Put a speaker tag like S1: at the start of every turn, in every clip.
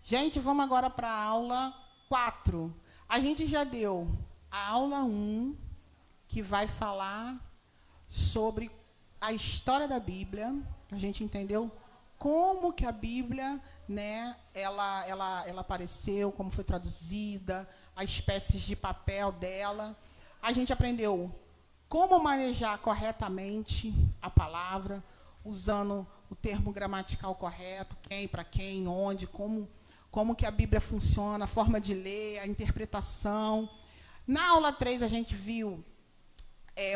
S1: Gente, vamos agora para a aula 4. A gente já deu a aula 1, que vai falar sobre a história da Bíblia. A gente entendeu como que a Bíblia, né, ela apareceu, como foi traduzida, as espécies de papel dela. A gente aprendeu como manejar corretamente a palavra, usando o termo gramatical correto, quem, para quem, onde, como que a Bíblia funciona, a forma de ler, a interpretação. Na aula 3, a gente viu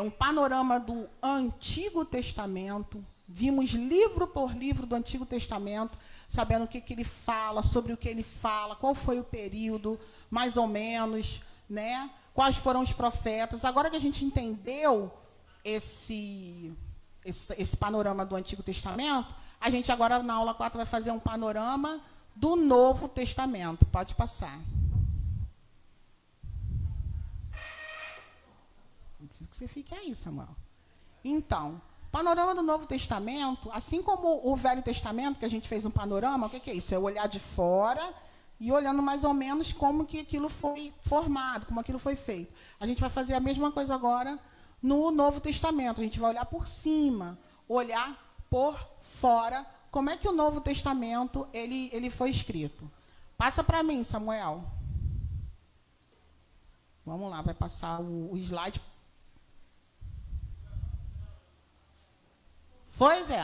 S1: um panorama do Antigo Testamento. Vimos livro por livro do Antigo Testamento, sabendo o que ele fala, sobre o que ele fala, qual foi o período, mais ou menos, né? Quais foram os profetas. Agora que a gente entendeu esse panorama do Antigo Testamento, a gente agora, na aula 4, vai fazer um panorama do Novo Testamento. Pode passar. Não preciso que você fique aí, Samuel. Então, panorama do Novo Testamento, assim como o Velho Testamento, que a gente fez um panorama, o que é isso? É olhar de fora e olhando mais ou menos como que aquilo foi formado, como aquilo foi feito. A gente vai fazer a mesma coisa agora no Novo Testamento. A gente vai olhar por cima, olhar por fora, como é que o Novo Testamento ele foi escrito. Passa para mim, Samuel. Vamos lá, vai passar o slide. Foi, Zé?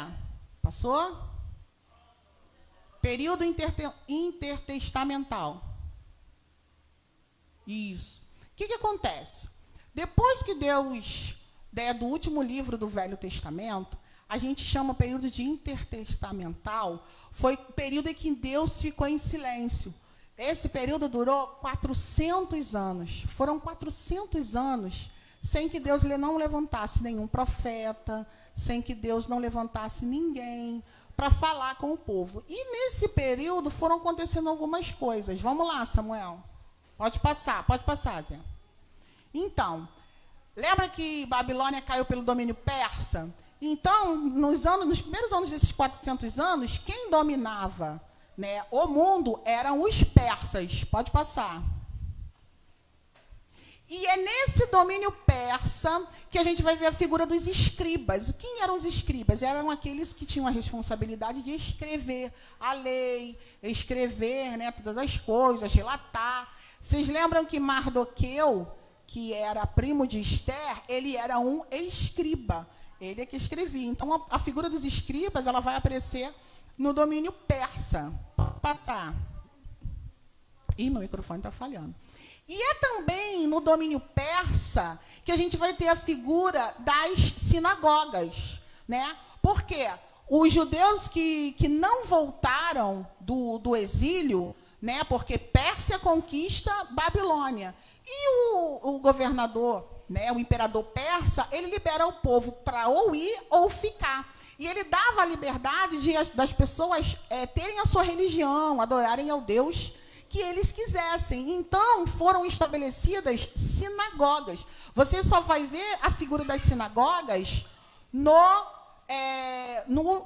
S1: Passou? Período intertestamental. Isso. O que acontece? Depois que Deus, do último livro do Velho Testamento, a gente chama período de intertestamental, foi o período em que Deus ficou em silêncio. Esse período durou 400 anos. Foram 400 anos sem que Deus não levantasse nenhum profeta, sem que Deus não levantasse ninguém para falar com o povo. E nesse período foram acontecendo algumas coisas. Vamos lá, Samuel. Pode passar, Zé. Então, lembra que Babilônia caiu pelo domínio persa? Então, nos primeiros anos desses 400 anos, quem dominava, né, o mundo eram os persas. Pode passar. E é nesse domínio persa que a gente vai ver a figura dos escribas. Quem eram os escribas? Eram aqueles que tinham a responsabilidade de escrever a lei, escrever, né, todas as coisas, relatar. Vocês lembram que Mardoqueu, que era primo de Esther, ele era um escriba. Ele é que escrevia. Então, a figura dos escribas ela vai aparecer no domínio persa. Pode passar. Ih, meu microfone está falhando. E é também no domínio persa que a gente vai ter a figura das sinagogas, né? Porque os judeus que não voltaram do exílio, né? Porque Pérsia conquista Babilônia. E o governador, né? O imperador persa, ele libera o povo para ou ir ou ficar. E ele dava a liberdade das pessoas terem a sua religião, adorarem ao Deus que eles quisessem. Então, foram estabelecidas sinagogas. Você só vai ver a figura das sinagogas no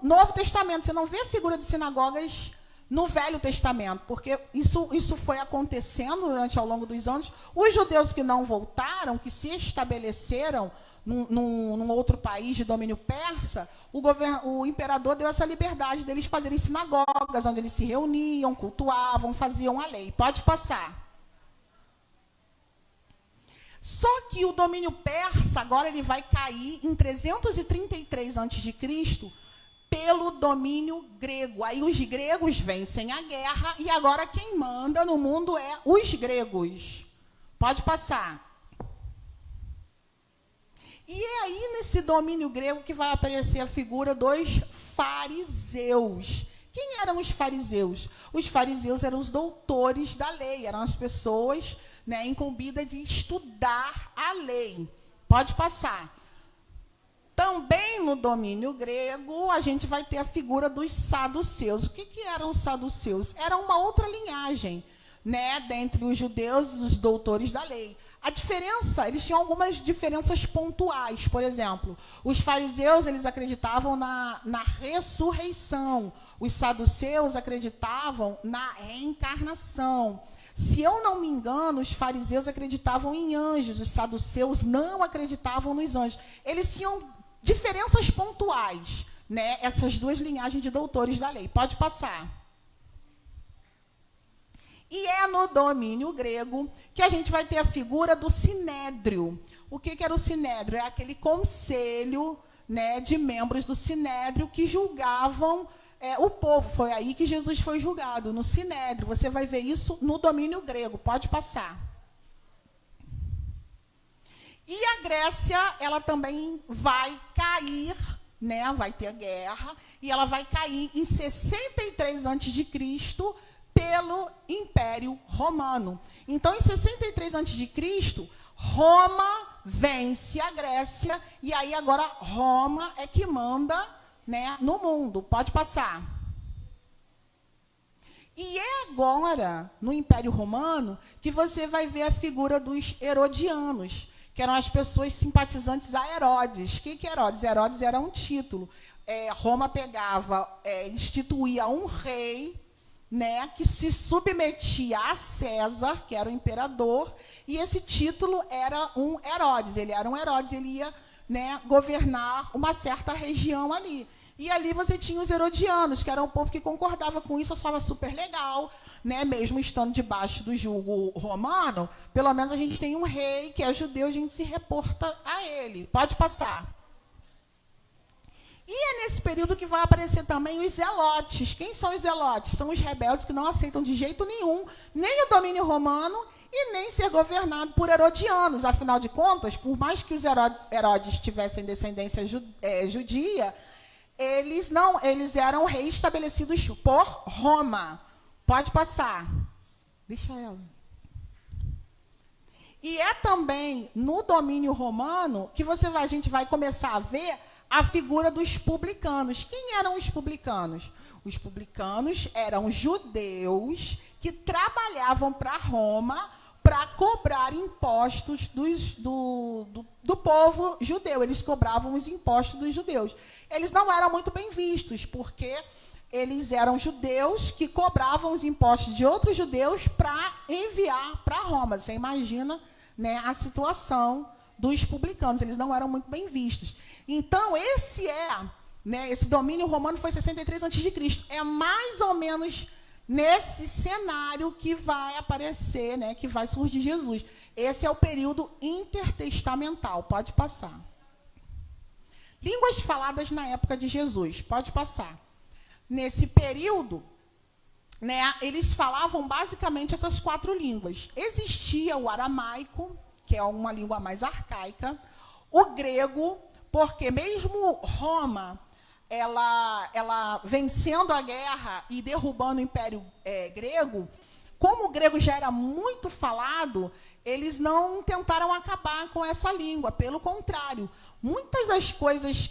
S1: Novo Testamento. Você não vê a figura de sinagogas no Velho Testamento, porque isso foi acontecendo ao longo dos anos. Os judeus que não voltaram, que se estabeleceram num outro país de domínio persa, o imperador deu essa liberdade deles fazerem sinagogas, onde eles se reuniam, cultuavam, faziam a lei. Pode passar. Só que o domínio persa, agora ele vai cair em 333 a.C., pelo domínio grego. Aí os gregos vencem a guerra, e agora quem manda no mundo é os gregos. Pode passar. E é aí, nesse domínio grego, que vai aparecer a figura dos fariseus. Quem eram os fariseus? Os fariseus eram os doutores da lei, eram as pessoas, né, incumbidas de estudar a lei. Pode passar. Também no domínio grego, a gente vai ter a figura dos saduceus. O que eram os saduceus? Era uma outra linhagem, né, dentre os judeus e os doutores da lei. A diferença, eles tinham algumas diferenças pontuais. Por exemplo, os fariseus, eles acreditavam na ressurreição. Os saduceus acreditavam na reencarnação. Se eu não me engano, os fariseus acreditavam em anjos, os saduceus não acreditavam nos anjos. Eles tinham diferenças pontuais, né? Essas duas linhagens de doutores da lei. Pode passar. E é no domínio grego que a gente vai ter a figura do sinédrio. O que era o sinédrio? É aquele conselho, né, de membros do sinédrio que julgavam o povo. Foi aí que Jesus foi julgado, no sinédrio. Você vai ver isso no domínio grego. Pode passar. E a Grécia, ela também vai cair, né? Vai ter guerra, e ela vai cair em 63 a.C., pelo Império Romano. Então, em 63 a.C., Roma vence a Grécia, e aí agora Roma é que manda, né, no mundo. Pode passar. E é agora, no Império Romano, que você vai ver a figura dos herodianos, que eram as pessoas simpatizantes a Herodes. O que é Herodes? Herodes era um título. Roma pegava, instituía um rei, né, que se submetia a César, que era o imperador, e esse título era um Herodes. Ele era um Herodes, ele ia, né, governar uma certa região ali. E ali você tinha os herodianos, que era um povo que concordava com isso, achava super legal, né, mesmo estando debaixo do jugo romano, pelo menos a gente tem um rei que é judeu, a gente se reporta a ele. Pode passar. E é nesse período que vai aparecer também os zelotes. Quem são os zelotes? São os rebeldes que não aceitam de jeito nenhum nem o domínio romano e nem ser governado por herodianos. Afinal de contas, por mais que os Herodes tivessem descendência judia, eles eram reis estabelecidos por Roma. Pode passar. Deixa ela. E é também no domínio romano que a gente vai começar a ver a figura dos publicanos. Quem eram os publicanos? Os publicanos eram judeus que trabalhavam para Roma para cobrar impostos do povo judeu. Eles cobravam os impostos dos judeus. Eles não eram muito bem vistos, porque eles eram judeus que cobravam os impostos de outros judeus para enviar para Roma. Você imagina, né, a situação dos publicanos. Eles não eram muito bem vistos. Então, esse domínio romano foi 63 a.C. É mais ou menos nesse cenário que vai aparecer, né, que vai surgir Jesus. Esse é o período intertestamental. Pode passar. Línguas faladas na época de Jesus. Pode passar. Nesse período, né, eles falavam basicamente essas 4 línguas. Existia o aramaico, que é uma língua mais arcaica, o grego, porque mesmo Roma, ela vencendo a guerra e derrubando o Império grego, como o grego já era muito falado, eles não tentaram acabar com essa língua. Pelo contrário, muitas das coisas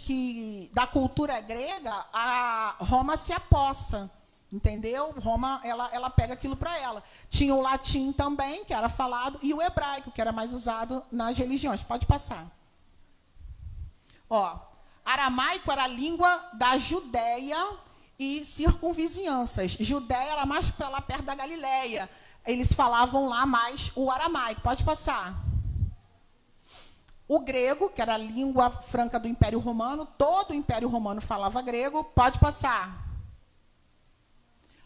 S1: da cultura grega, a Roma se apossa. Entendeu? Roma, ela pega aquilo para ela. Tinha o latim também, que era falado, e o hebraico, que era mais usado nas religiões. Pode passar. Aramaico era a língua da Judéia e circunvizinhanças. Judéia era mais para lá perto da Galileia. Eles falavam lá mais o aramaico. Pode passar. O grego, que era a língua franca do Império Romano, todo o Império Romano falava grego. Pode passar.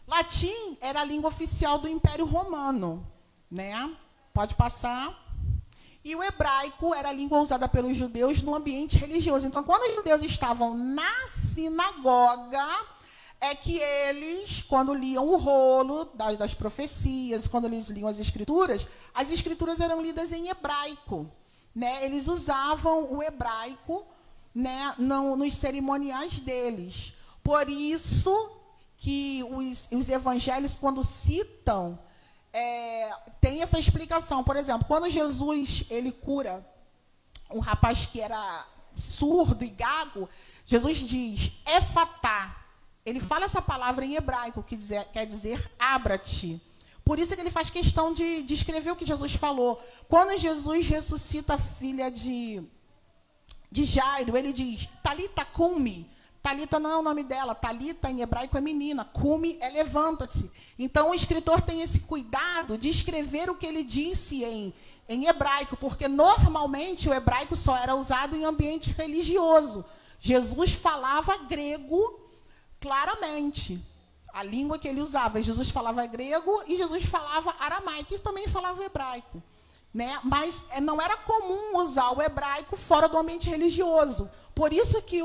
S1: Latim era a língua oficial do Império Romano, né? Pode passar. E o hebraico era a língua usada pelos judeus no ambiente religioso. Então, quando os judeus estavam na sinagoga, é que eles, quando liam o rolo das profecias, quando eles liam as escrituras eram lidas em hebraico, né? Eles usavam o hebraico, né, nos cerimoniais deles. Por isso que os evangelhos, quando citam, tem essa explicação. Por exemplo, quando Jesus ele cura um rapaz que era surdo e gago, Jesus diz, efatá. Ele fala essa palavra em hebraico, que quer dizer abra-te. Por isso que ele faz questão de escrever o que Jesus falou. Quando Jesus ressuscita a filha de Jairo, ele diz, talita cumi. Talita não é o nome dela. Talita, em hebraico, é menina. Cume é levanta-se. Então, o escritor tem esse cuidado de escrever o que ele disse em hebraico, porque, normalmente, o hebraico só era usado em ambiente religioso. Jesus falava grego claramente. A língua que ele usava. Jesus falava grego e Jesus falava aramaico. Isso também falava hebraico. Né? Mas não era comum usar o hebraico fora do ambiente religioso. Por isso que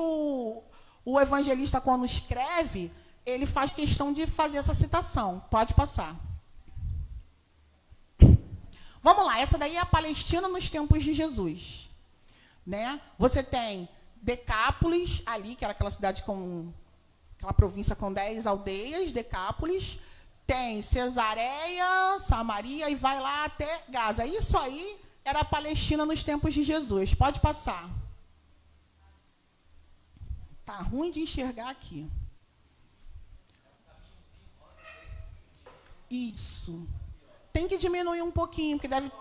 S1: o evangelista, quando escreve, ele faz questão de fazer essa citação. Pode passar. Vamos lá, essa daí é a Palestina nos tempos de Jesus. Né? Você tem Decápolis, ali, que era aquela cidade com... aquela província com 10 aldeias, Decápolis. Tem Cesareia, Samaria e vai lá até Gaza. Isso aí era a Palestina nos tempos de Jesus. Pode passar. Tá ruim de enxergar aqui. Isso. Tem que diminuir um pouquinho, porque deve...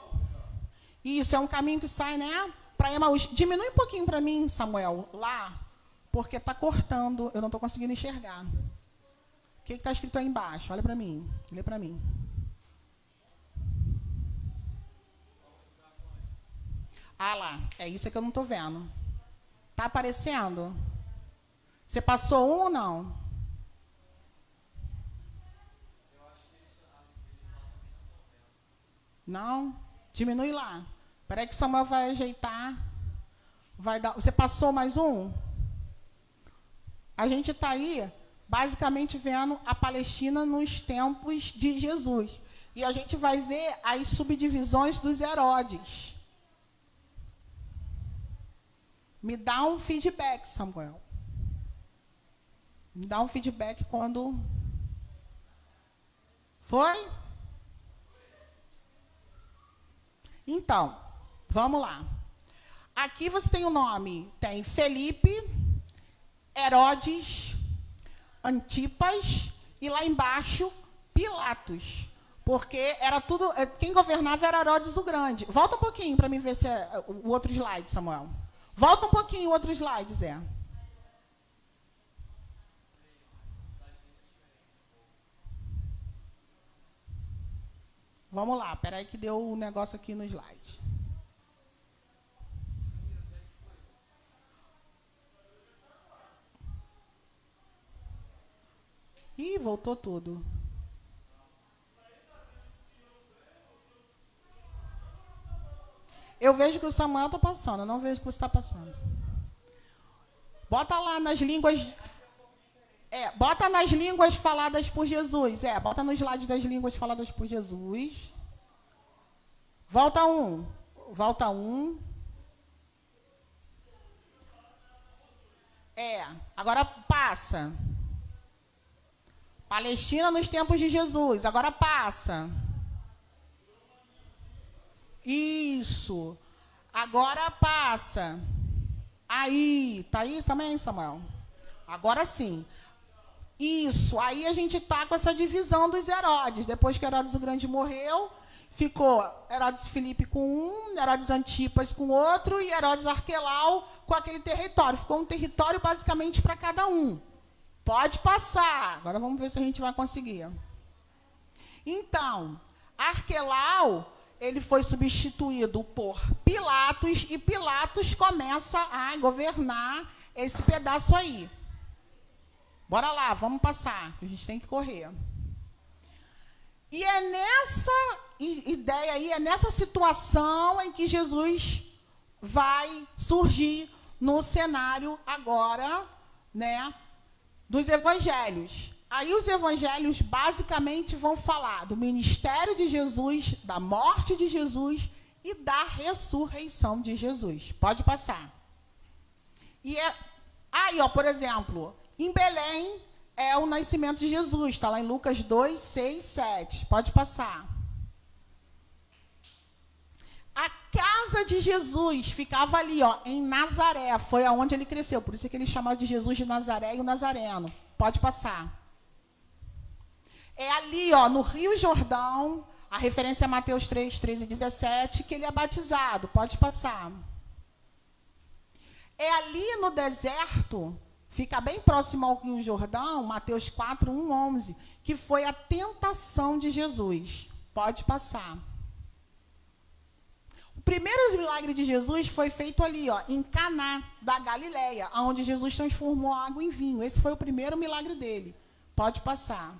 S1: Isso, é um caminho que sai, né? Para Emaús. Diminui um pouquinho para mim, Samuel, lá, porque está cortando, eu não estou conseguindo enxergar. O que está escrito aí embaixo? Olha para mim. Lê para mim. Ah lá, é isso que eu não estou vendo. Está aparecendo? Você passou um ou não? Não? Diminui lá. Espera aí que o Samuel vai ajeitar. Vai dar... Você passou mais um? A gente está aí, basicamente, vendo a Palestina nos tempos de Jesus. E a gente vai ver as subdivisões dos Herodes. Me dá um feedback, Samuel. Me dá um feedback quando... Foi? Então, vamos lá. Aqui você tem o nome. Tem Felipe, Herodes, Antipas e lá embaixo, Pilatos. Porque era tudo... Quem governava era Herodes o Grande. Volta um pouquinho para mim ver se é o outro slide, Samuel. Volta um pouquinho o outro slide, Zé. Vamos lá, peraí que deu um negócio aqui no slide. Ih, voltou tudo. Eu vejo que o Samuel está passando, eu não vejo que você está passando. Bota lá nas línguas... bota nas línguas faladas por Jesus. Bota no slide das línguas faladas por Jesus. Volta um. Volta um. Agora passa. Palestina nos tempos de Jesus. Agora passa. Isso. Agora passa. Aí. Tá isso também, Samuel? Agora sim. Isso. Aí a gente tá com essa divisão dos Herodes. Depois que Herodes o Grande morreu, ficou Herodes Filipe com um, Herodes Antipas com outro e Herodes Arquelau com aquele território. Ficou um território basicamente para cada um. Pode passar. Agora vamos ver se a gente vai conseguir. Então, Arquelau, ele foi substituído por Pilatos e Pilatos começa a governar esse pedaço aí. Bora lá, vamos passar, a gente tem que correr. E é nessa ideia aí, é nessa situação em que Jesus vai surgir no cenário agora, né, dos evangelhos. Aí os evangelhos basicamente vão falar do ministério de Jesus, da morte de Jesus e da ressurreição de Jesus. Pode passar. E aí, por exemplo, em Belém é o nascimento de Jesus. Está lá em Lucas 2, 6, 7. Pode passar. A casa de Jesus ficava ali, em Nazaré. Foi aonde ele cresceu. Por isso é que ele chamava de Jesus de Nazaré e o Nazareno. Pode passar. É ali, no Rio Jordão, a referência é Mateus 3, 13 e 17, que ele é batizado. Pode passar. É ali no deserto Fica bem próximo ao Rio Jordão, Mateus 4, 1, 11, que foi a tentação de Jesus. Pode passar. O primeiro milagre de Jesus foi feito ali, ó, em Caná da Galileia, onde Jesus transformou a água em vinho. Esse foi o primeiro milagre dele. Pode passar.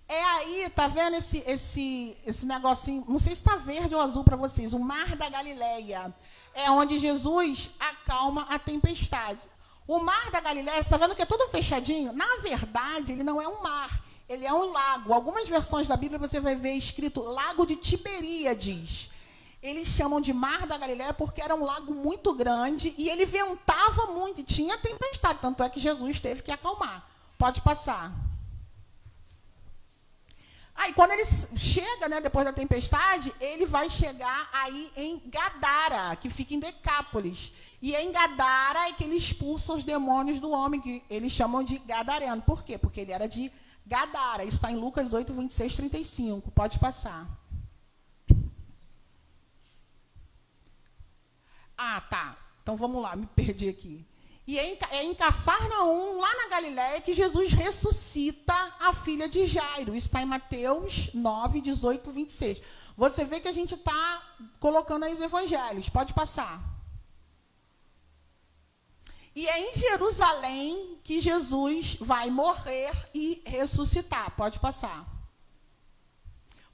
S1: É aí, tá vendo esse negocinho, não sei se está verde ou azul para vocês, o Mar da Galileia. É onde Jesus acalma a tempestade. O Mar da Galileia, você está vendo que é tudo fechadinho? Na verdade, ele não é um mar, ele é um lago. Algumas versões da Bíblia você vai ver escrito Lago de Tiberíades. Eles chamam de Mar da Galileia porque era um lago muito grande e ele ventava muito e tinha tempestade. Tanto é que Jesus teve que acalmar. Pode passar. Aí, quando ele chega, né, depois da tempestade, ele vai chegar aí em Gadara, que fica em Decápolis. E em Gadara é que ele expulsa os demônios do homem, que eles chamam de gadareno. Por quê? Porque ele era de Gadara. Isso está em Lucas 8, 26, 35. Pode passar. Ah, tá. Então, vamos lá, me perdi aqui. E é em Cafarnaum, lá na Galileia, que Jesus ressuscita a filha de Jairo. Isso está em Mateus 9, 18, 26. Você vê que a gente está colocando aí os evangelhos. Pode passar. E é em Jerusalém que Jesus vai morrer e ressuscitar. Pode passar.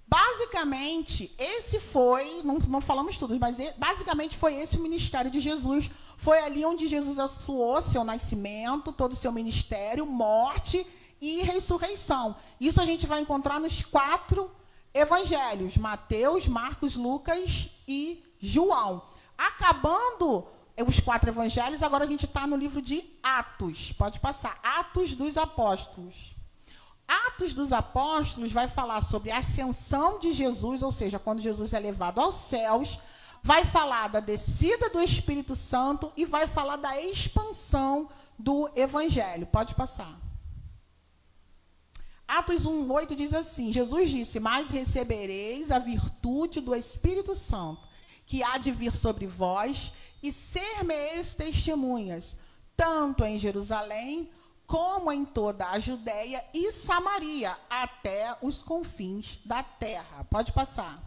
S1: Basicamente, esse foi, não falamos tudo, mas basicamente foi esse o ministério de Jesus. Foi ali onde Jesus atuou seu nascimento, todo o seu ministério, morte e ressurreição. Isso a gente vai encontrar nos 4 evangelhos, Mateus, Marcos, Lucas e João. Acabando os 4 evangelhos, agora a gente está no livro de Atos. Pode passar. Atos dos Apóstolos. Atos dos Apóstolos vai falar sobre a ascensão de Jesus, ou seja, quando Jesus é levado aos céus, vai falar da descida do Espírito Santo e vai falar da expansão do Evangelho. Pode passar. Atos 1:8 diz assim, Jesus disse, mas recebereis a virtude do Espírito Santo, que há de vir sobre vós, e ser-me-eis testemunhas, tanto em Jerusalém, como em toda a Judéia e Samaria, até os confins da terra. Pode passar.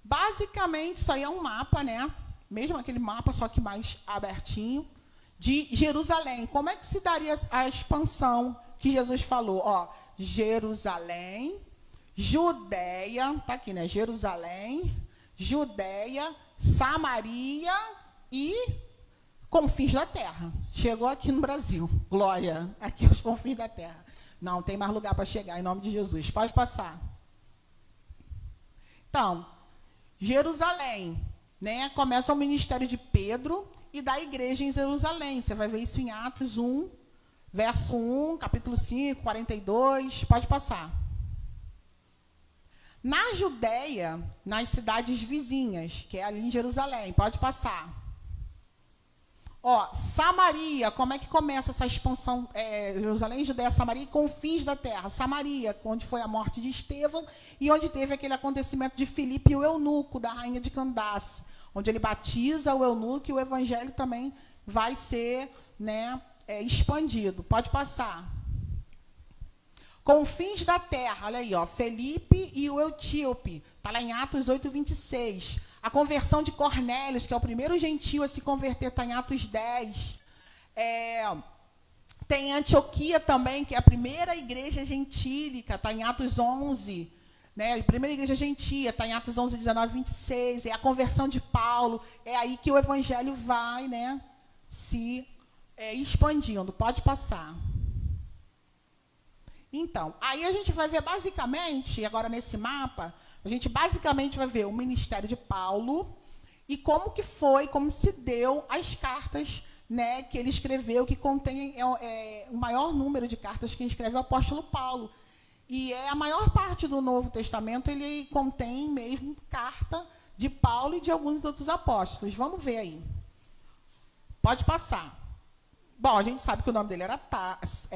S1: Basicamente, isso aí é um mapa, né? Mesmo aquele mapa, só que mais abertinho, de Jerusalém. Como é que se daria a expansão que Jesus falou? Ó, Jerusalém, Judéia, tá aqui, né? Jerusalém, Judéia, Samaria e confins da terra. Chegou aqui no Brasil. Glória. Aqui os confins da terra. Não, tem mais lugar para chegar, em nome de Jesus. Pode passar. Então, Jerusalém, né? Começa o ministério de Pedro e da igreja em Jerusalém. Você vai ver isso em Atos 1, verso 1, capítulo 5, 42. Pode passar. Na Judéia, nas cidades vizinhas, que é ali em Jerusalém. Pode passar. Ó, Samaria, como é que começa essa expansão? Jerusalém, Judéia, Samaria e confins da terra. Samaria, onde foi a morte de Estevão e onde teve aquele acontecimento de Filipe e o eunuco, da rainha de Candace, onde ele batiza o eunuco e o evangelho também vai ser, né, expandido. Pode passar. Confins da terra, olha aí, ó, Felipe e o etíope, está lá em Atos 8, 26. A conversão de Cornélios, que é o primeiro gentio a se converter, está em Atos 10. Tem Antioquia também, que é a primeira igreja gentílica, está em Atos 11. Né? A primeira igreja gentia, está em Atos 11, 19, 26. É a conversão de Paulo. É aí que o evangelho vai, né, se expandindo. Pode passar. Então, aí a gente vai ver basicamente, agora nesse mapa, a gente basicamente vai ver o ministério de Paulo e como que foi, como se deu as cartas, né, que ele escreveu, que contém o maior número de cartas que escreve o apóstolo Paulo. E a maior parte do Novo Testamento, ele contém mesmo carta de Paulo e de alguns outros apóstolos. Vamos ver aí. Pode passar. Bom, a gente sabe que o nome dele era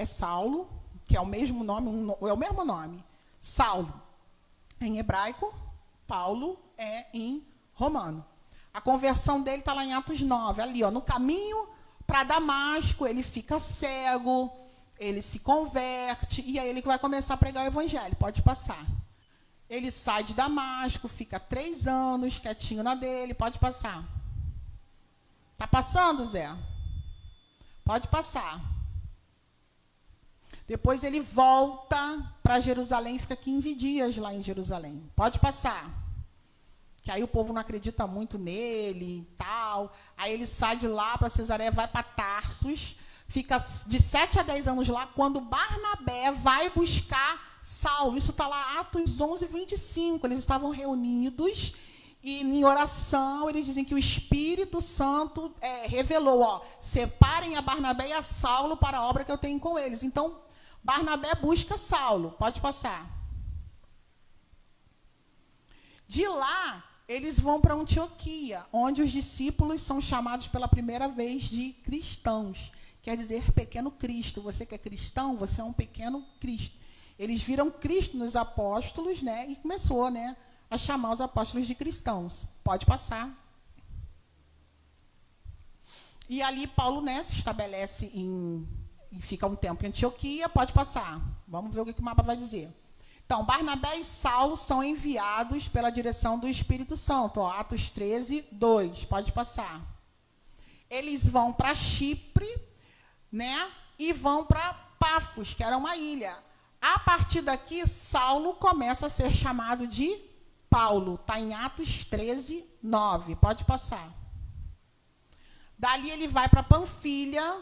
S1: Saulo, que é o mesmo nome, é o mesmo nome. Saulo em hebraico, Paulo é em romano. A conversão dele está lá em Atos 9, ali, ó, no caminho para Damasco, ele fica cego, ele se converte, e aí ele vai começar a pregar o evangelho. Pode passar. Ele sai de Damasco, fica 3 anos quietinho na dele. Pode passar. Tá passando, Zé? Pode passar. Depois ele volta para Jerusalém, fica 15 dias lá em Jerusalém. Pode passar. Que aí o povo não acredita muito nele e tal. Aí ele sai de lá para Cesareia, vai para Tarsus, fica de 7 a 10 anos lá, quando Barnabé vai buscar Saulo. Isso está lá, Atos 11, 25. Eles estavam reunidos e em oração eles dizem que o Espírito Santo revelou, ó, separem a Barnabé e a Saulo para a obra que eu tenho com eles. Então, Barnabé busca Saulo. Pode passar. De lá, eles vão para Antioquia, onde os discípulos são chamados pela primeira vez de cristãos. Quer dizer, pequeno Cristo. Você que é cristão, você é um pequeno Cristo. Eles viram Cristo nos apóstolos, né? E começou, né, a chamar os apóstolos de cristãos. Pode passar. E ali Paulo, né, se estabelece e fica um tempo em Antioquia. Pode passar. Vamos ver o que o mapa vai dizer. Então, Barnabé e Saulo são enviados pela direção do Espírito Santo. Ó, Atos 13, 2. Pode passar. Eles vão para Chipre, né? E vão para Pafos, que era uma ilha. A partir daqui, Saulo começa a ser chamado de Paulo. Está em Atos 13, 9. Pode passar. Dali ele vai para Panfilha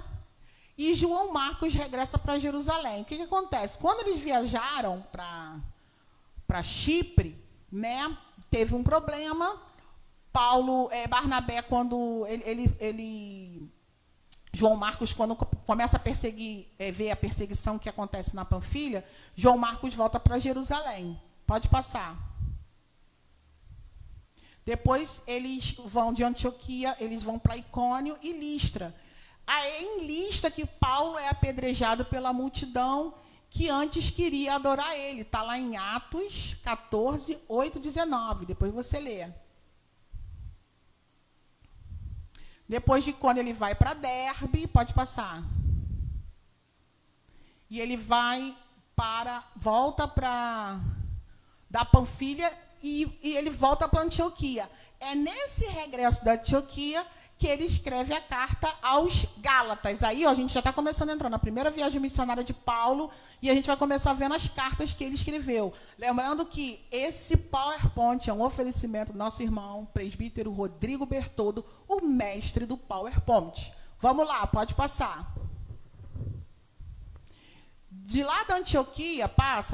S1: e João Marcos regressa para Jerusalém. O que acontece? Quando eles viajaram para Chipre, né, teve um problema. Barnabé, quando João Marcos, quando começa a perseguir, ver a perseguição que acontece na Panfilha, João Marcos volta para Jerusalém. Pode passar. Depois eles vão de Antioquia, eles vão para Icônio e Listra. É em Listra que Paulo é apedrejado pela multidão que antes queria adorar ele. Está lá em Atos 14, 8, 19. Depois você lê. Depois de quando ele vai para Derbe, pode passar. E ele volta para da Panfilha e ele volta para Antioquia. É nesse regresso da Antioquia que ele escreve a carta aos Gálatas. Aí, ó, a gente já está começando a entrar na primeira viagem missionária de Paulo e a gente vai começar vendo as cartas que ele escreveu. Lembrando que esse PowerPoint é um oferecimento do nosso irmão, presbítero Rodrigo Bertoldo, o mestre do PowerPoint. Vamos lá, pode passar. De lá da Antioquia,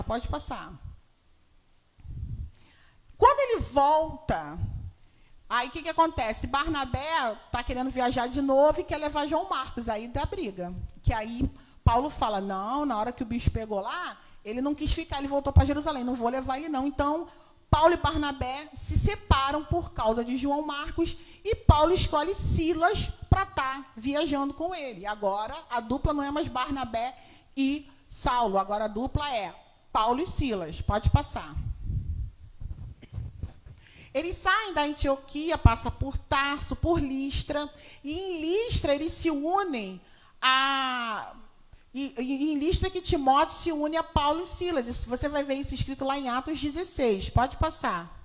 S1: pode passar. Quando ele volta, aí o que acontece? Barnabé está querendo viajar de novo e quer levar João Marcos, aí dá briga. Que aí Paulo fala, não, na hora que o bicho pegou lá, ele não quis ficar, ele voltou para Jerusalém, não vou levar ele não. Então, Paulo e Barnabé se separam por causa de João Marcos e Paulo escolhe Silas para estar viajando com ele. Agora, a dupla não é mais Barnabé e Saulo, agora a dupla é Paulo e Silas. Pode passar. Eles saem da Antioquia, passa por Tarso, por Listra, e em Listra eles se unem em Listra que Timóteo se une a Paulo e Silas. Isso, você vai ver isso escrito lá em Atos 16. Pode passar.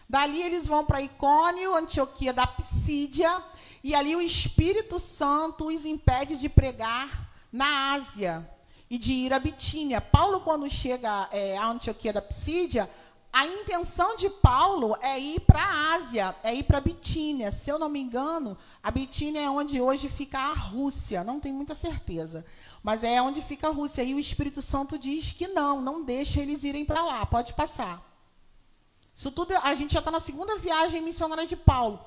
S1: Dali eles vão para Icônio, Antioquia da Psídia, e ali o Espírito Santo os impede de pregar na Ásia e de ir a Bitínia. Paulo, quando chega a Antioquia da Psídia, a intenção de Paulo é ir para a Ásia, é ir para a Bitínia. Se eu não me engano, a Bitínia é onde hoje fica a Rússia, não tenho muita certeza, mas é onde fica a Rússia. E o Espírito Santo diz que não deixa eles irem para lá. Pode passar. Isso tudo, a gente já está na segunda viagem missionária de Paulo.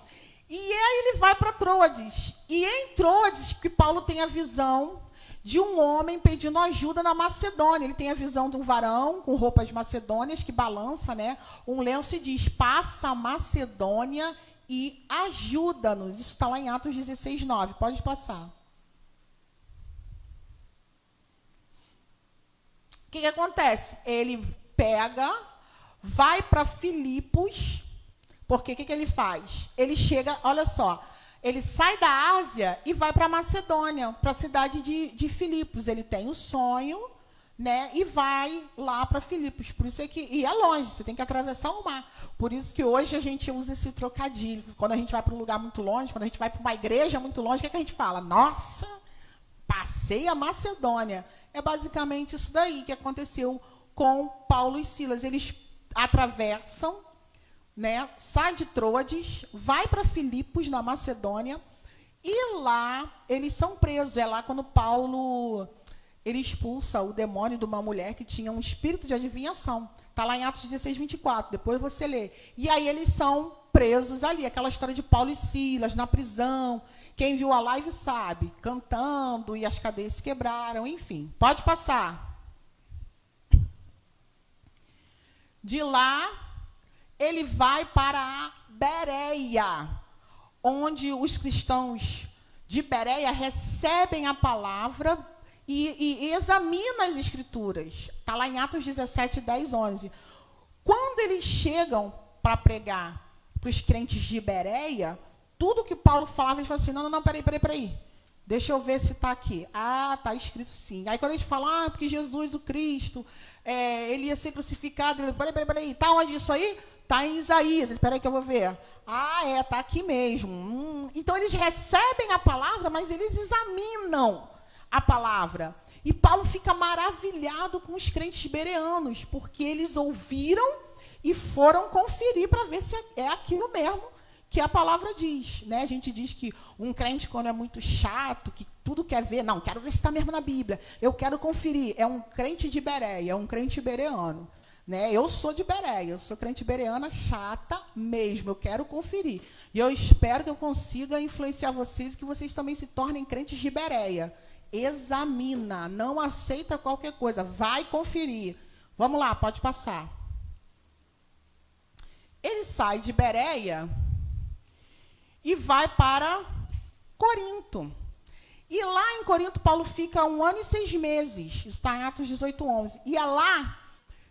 S1: E aí ele vai para Troades. E em Troades, que Paulo tem a visão de um homem pedindo ajuda na Macedônia. Ele tem a visão de um varão com roupas macedônias que balança, né, um lenço e diz, passa a Macedônia e ajuda-nos. Isso está lá em Atos 16, 9. Pode passar. O que acontece? Ele vai para Filipos, Porque o que ele faz? Ele chega, olha só, ele sai da Ásia e vai para a Macedônia, para a cidade de Filipos. Ele tem o sonho, né, e vai lá para Filipos. Por isso é que, e é longe, você tem que atravessar o mar. Por isso que hoje a gente usa esse trocadilho. Quando a gente vai para um lugar muito longe, quando a gente vai para uma igreja muito longe, o que é que a gente fala? Nossa, passei a Macedônia. É basicamente isso daí que aconteceu com Paulo e Silas. Eles atravessam, né, sai de Troades, vai para Filipos, na Macedônia, e lá eles são presos. É lá quando Paulo ele expulsa o demônio de uma mulher que tinha um espírito de adivinhação. Está lá em Atos 16, 24, depois você lê. E aí eles são presos ali, aquela história de Paulo e Silas na prisão. Quem viu a live sabe, cantando, e as cadeias se quebraram, enfim. Pode passar. De lá, ele vai para a Bereia, onde os cristãos de Bereia recebem a palavra e examinam as escrituras. Está lá em Atos 17, 10, 11. Quando eles chegam para pregar para os crentes de Bereia, tudo que Paulo falava, eles falam assim, não, peraí. Deixa eu ver se está aqui. Ah, está escrito sim. Aí quando eles falam, porque Jesus, o Cristo, ele ia ser crucificado. Peraí. Está onde isso aí? Está em Isaías. Espera aí que eu vou ver. Ah, está aqui mesmo. Então eles recebem a palavra, mas eles examinam a palavra. E Paulo fica maravilhado com os crentes bereanos, porque eles ouviram e foram conferir para ver se é aquilo mesmo que a palavra diz, né? A gente diz que um crente, quando é muito chato, que tudo quer ver, não, quero ver se está mesmo na Bíblia, eu quero conferir, é um crente de Bereia, é um crente bereano, né? Eu sou de Bereia, eu sou crente bereana chata mesmo, eu quero conferir. E eu espero que eu consiga influenciar vocês, que vocês também se tornem crentes de Bereia. Examina, não aceita qualquer coisa, vai conferir. Vamos lá, pode passar. Ele sai de Bereia e vai para Corinto. E lá em Corinto, Paulo fica 1 ano e 6 meses. Isso está em Atos 18, 11. E é lá,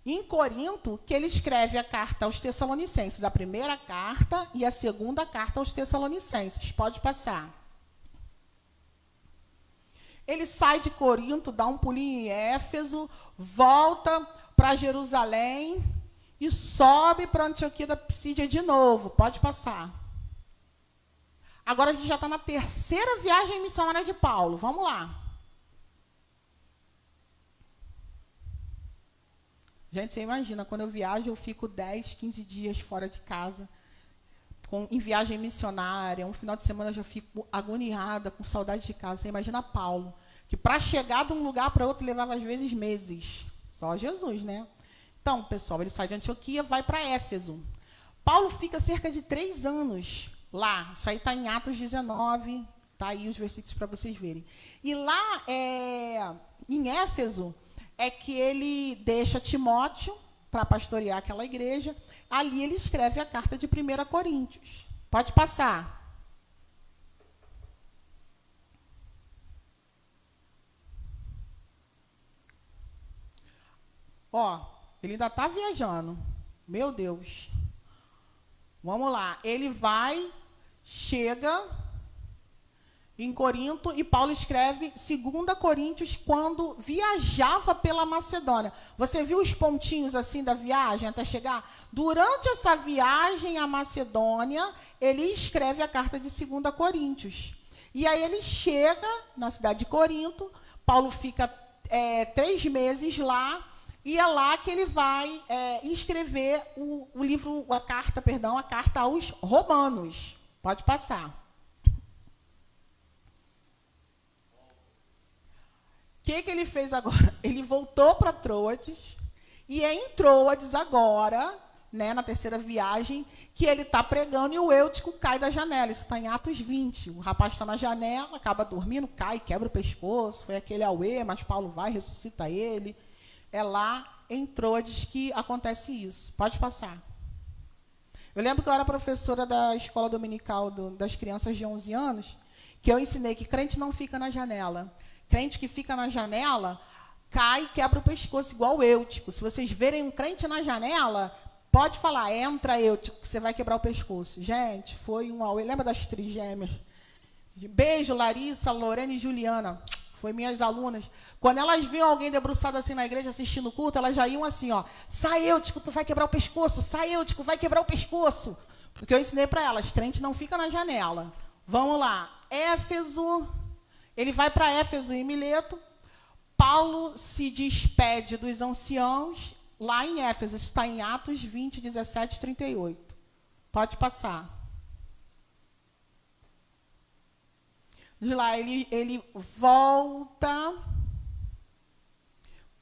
S1: em Corinto, que ele escreve a carta aos Tessalonicenses. A primeira carta e a segunda carta aos Tessalonicenses. Pode passar. Ele sai de Corinto, dá um pulinho em Éfeso, volta para Jerusalém e sobe para Antioquia da Psídia de novo. Pode passar. Agora a gente já está na terceira viagem missionária de Paulo. Vamos lá. Gente, você imagina, quando eu viajo, eu fico 10, 15 dias fora de casa, em viagem missionária. Um final de semana eu já fico agoniada, com saudade de casa. Você imagina Paulo, que para chegar de um lugar para outro levava às vezes meses. Só Jesus, né? Então, pessoal, ele sai de Antioquia, vai para Éfeso. Paulo fica cerca de 3 anos lá. Isso aí está em Atos 19, está aí os versículos para vocês verem. E lá, em Éfeso, é que ele deixa Timóteo para pastorear aquela igreja. Ali ele escreve a carta de 1 Coríntios. Pode passar. Ó, ele ainda está viajando. Meu Deus. Vamos lá. Ele vai, chega em Corinto e Paulo escreve 2 Coríntios quando viajava pela Macedônia. Você viu os pontinhos assim da viagem até chegar? Durante essa viagem à Macedônia, ele escreve a carta de 2 Coríntios. E aí ele chega na cidade de Corinto, Paulo fica 3 meses lá, e é lá que ele vai escrever a carta aos Romanos. Pode passar. O que ele fez agora? Ele voltou para Troades, e é em Troades agora, né, na terceira viagem, que ele está pregando e o Eutico cai da janela. Isso está em Atos 20. O rapaz está na janela, acaba dormindo, cai, quebra o pescoço, foi aquele auê, mas Paulo vai, ressuscita ele. É lá em Troades que acontece isso. Pode passar. Eu lembro que eu era professora da escola dominical das crianças de 11 anos, que eu ensinei que crente não fica na janela. Crente que fica na janela, cai e quebra o pescoço, igual o Eutico. Se vocês verem um crente na janela, Pode falar, entra Eutico, que você vai quebrar o pescoço. Gente, foi um auê. Lembra das trigêmeas? Beijo, Larissa, Lorena e Juliana. Foi minhas alunas. Quando elas viam alguém debruçado assim na igreja assistindo o culto, elas já iam assim, ó. Sai, Eutico, tu vai quebrar o pescoço. Sai, Eutico, vai quebrar o pescoço. Porque eu ensinei para elas, crente não fica na janela. Vamos lá. Éfeso. Ele vai para Éfeso em Mileto. Paulo se despede dos anciãos. Lá em Éfeso, está em Atos 20, 17 e 38. Pode passar. De lá, ele volta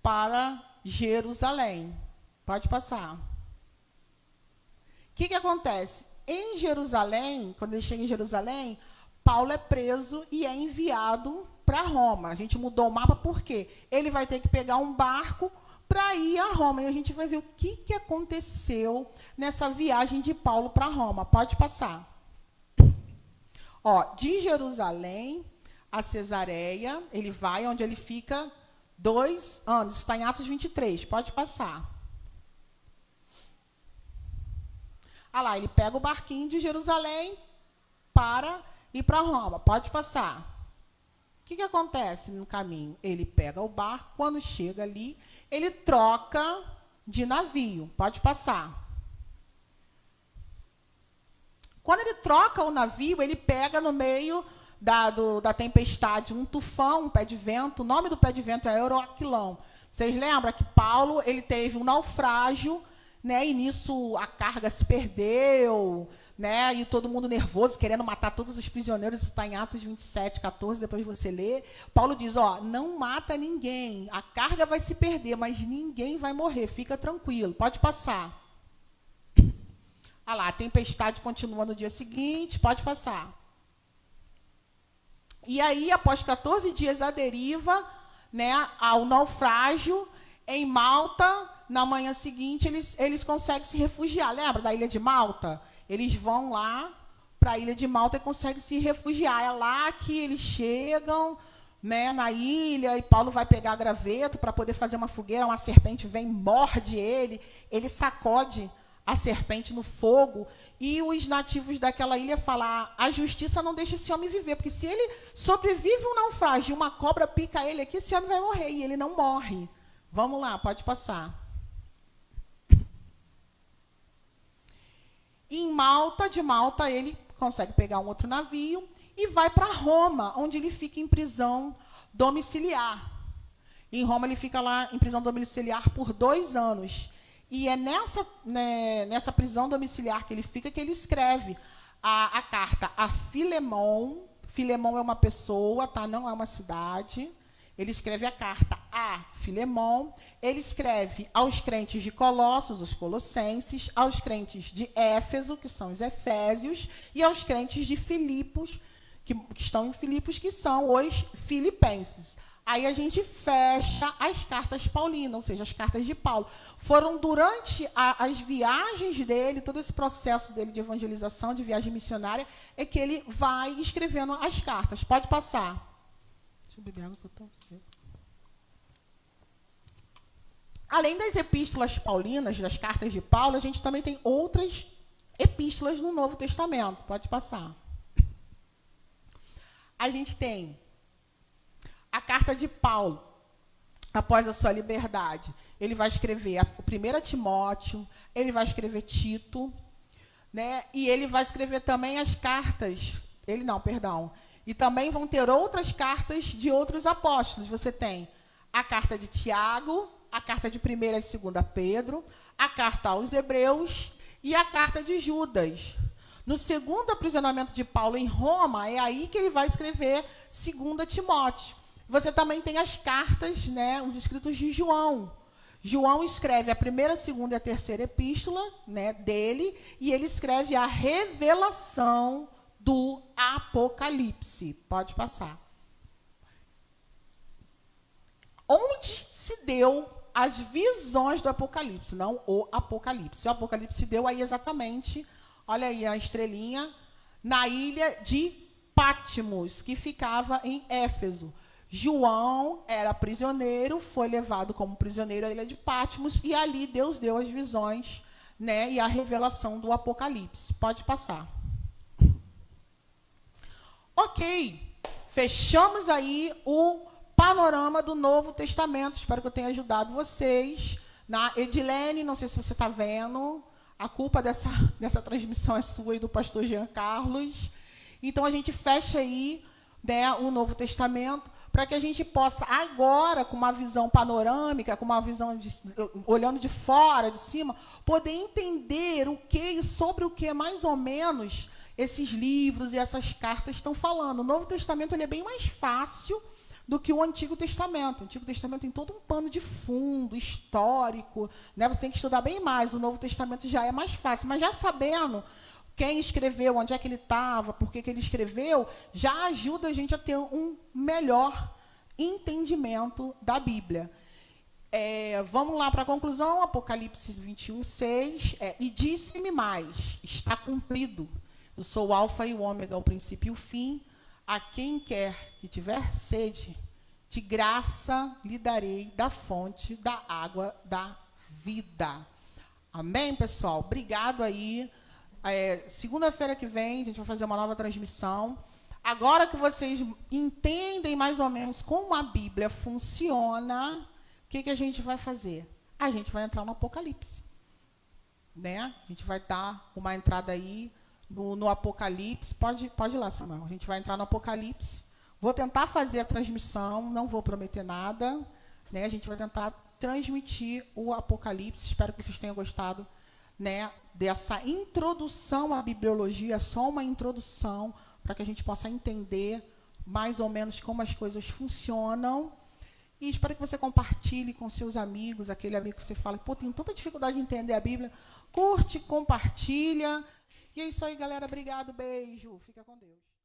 S1: para Jerusalém. Pode passar. O que acontece? Em Jerusalém, quando ele chega em Jerusalém, Paulo é preso e é enviado para Roma. A gente mudou o mapa por quê? Ele vai ter que pegar um barco para ir a Roma. E a gente vai ver o que aconteceu nessa viagem de Paulo para Roma. Pode passar. Ó, de Jerusalém a Cesareia, ele vai onde ele fica 2 anos. Está em Atos 23. Pode passar. Ah lá, ele pega o barquinho de Jerusalém para ir para Roma. Pode passar. O que acontece no caminho? Ele pega o barco, quando chega ali, ele troca de navio. Pode passar. Quando ele troca o navio, ele pega no meio da tempestade um tufão, um pé de vento. O nome do pé de vento é Euroquilão. Vocês lembram que Paulo ele teve um naufrágio, né? E nisso a carga se perdeu, né? E todo mundo nervoso, querendo matar todos os prisioneiros. Isso está em Atos 27, 14, depois você lê. Paulo diz, ó, não mata ninguém. A carga vai se perder, mas ninguém vai morrer. Fica tranquilo, pode passar. Ah lá, a tempestade continua no dia seguinte, pode passar. E aí, após 14 dias à deriva, né, ao naufrágio, em Malta, na manhã seguinte, eles conseguem se refugiar. Lembra da ilha de Malta? Eles vão lá para a ilha de Malta e conseguem se refugiar. É lá que eles chegam, né, na ilha, e Paulo vai pegar graveto para poder fazer uma fogueira. Uma serpente vem, morde ele sacode a serpente no fogo, e os nativos daquela ilha falam, a justiça não deixa esse homem viver, porque se ele sobrevive um naufrágio e uma cobra pica ele aqui, esse homem vai morrer, e ele não morre. Vamos lá, pode passar. Em Malta, de Malta, ele consegue pegar um outro navio e vai para Roma, onde ele fica em prisão domiciliar. Em Roma, ele fica lá em prisão domiciliar por 2 anos. E é nessa prisão domiciliar que ele fica que ele escreve a carta a Filemon. Filemon é uma pessoa, tá? Não é uma cidade. Ele escreve a carta a Filemon. Ele escreve aos crentes de Colossos, os colossenses, aos crentes de Éfeso, que são os efésios, e aos crentes de Filipos, que estão em Filipos, que são os filipenses. Aí a gente fecha as cartas paulinas, ou seja, as cartas de Paulo. Foram durante as viagens dele, todo esse processo dele de evangelização, de viagem missionária, é que ele vai escrevendo as cartas. Pode passar. Deixa eu beber água que eu estou seco. Além das epístolas paulinas, das cartas de Paulo, a gente também tem outras epístolas no Novo Testamento. Pode passar. A gente tem a carta de Paulo, após a sua liberdade. Ele vai escrever o 1 Timóteo, ele vai escrever Tito, né? E ele vai escrever também as cartas. E também vão ter outras cartas de outros apóstolos. Você tem a carta de Tiago, a carta de 1 e 2 Pedro, a carta aos Hebreus e a carta de Judas. No segundo aprisionamento de Paulo em Roma, é aí que ele vai escrever 2 Timóteo. Você também tem as cartas, né, os escritos de João. João escreve a 1ª, 2ª e a 3ª epístola, né, dele, e ele escreve a revelação do Apocalipse. Pode passar. Onde se deu as visões do Apocalipse, não o Apocalipse. O Apocalipse se deu aí exatamente, olha aí a estrelinha, na ilha de Patmos, que ficava em Éfeso. João era prisioneiro, foi levado como prisioneiro à ilha de Patmos, e ali Deus deu as visões, né, e a revelação do Apocalipse. Pode passar. Ok, fechamos aí o panorama do Novo Testamento. Espero que eu tenha ajudado vocês. Edilene, não sei se você está vendo, a culpa dessa transmissão é sua e do pastor Jean Carlos. Então, a gente fecha aí, né, o Novo Testamento, para que a gente possa, agora, com uma visão panorâmica, com uma visão olhando de fora, de cima, poder entender o que e sobre o que, mais ou menos, esses livros e essas cartas estão falando. O Novo Testamento ele é bem mais fácil do que o Antigo Testamento. O Antigo Testamento tem todo um pano de fundo, histórico, né? Você tem que estudar bem mais. O Novo Testamento já é mais fácil, mas já sabendo quem escreveu, onde é que ele estava, por que ele escreveu, já ajuda a gente a ter um melhor entendimento da Bíblia. Vamos lá para a conclusão, Apocalipse 21, 6. E disse-me mais, está cumprido. Eu sou o alfa e o ômega, o princípio e o fim. A quem quer que tiver sede, de graça lhe darei da fonte da água da vida. Amém, pessoal? Obrigado aí. Segunda-feira que vem, a gente vai fazer uma nova transmissão. Agora que vocês entendem mais ou menos como a Bíblia funciona, o que a gente vai fazer? A gente vai entrar no Apocalipse. Né? A gente vai dar uma entrada aí no Apocalipse. Pode ir lá, Samuel. A gente vai entrar no Apocalipse. Vou tentar fazer a transmissão, não vou prometer nada. Né? A gente vai tentar transmitir o Apocalipse. Espero que vocês tenham gostado, né, dessa introdução à bibliologia, só uma introdução, para que a gente possa entender mais ou menos como as coisas funcionam. E espero que você compartilhe com seus amigos, aquele amigo que você fala, pô, tem tanta dificuldade de entender a Bíblia. Curte, compartilha. E é isso aí, galera. Obrigado, beijo. Fica com Deus.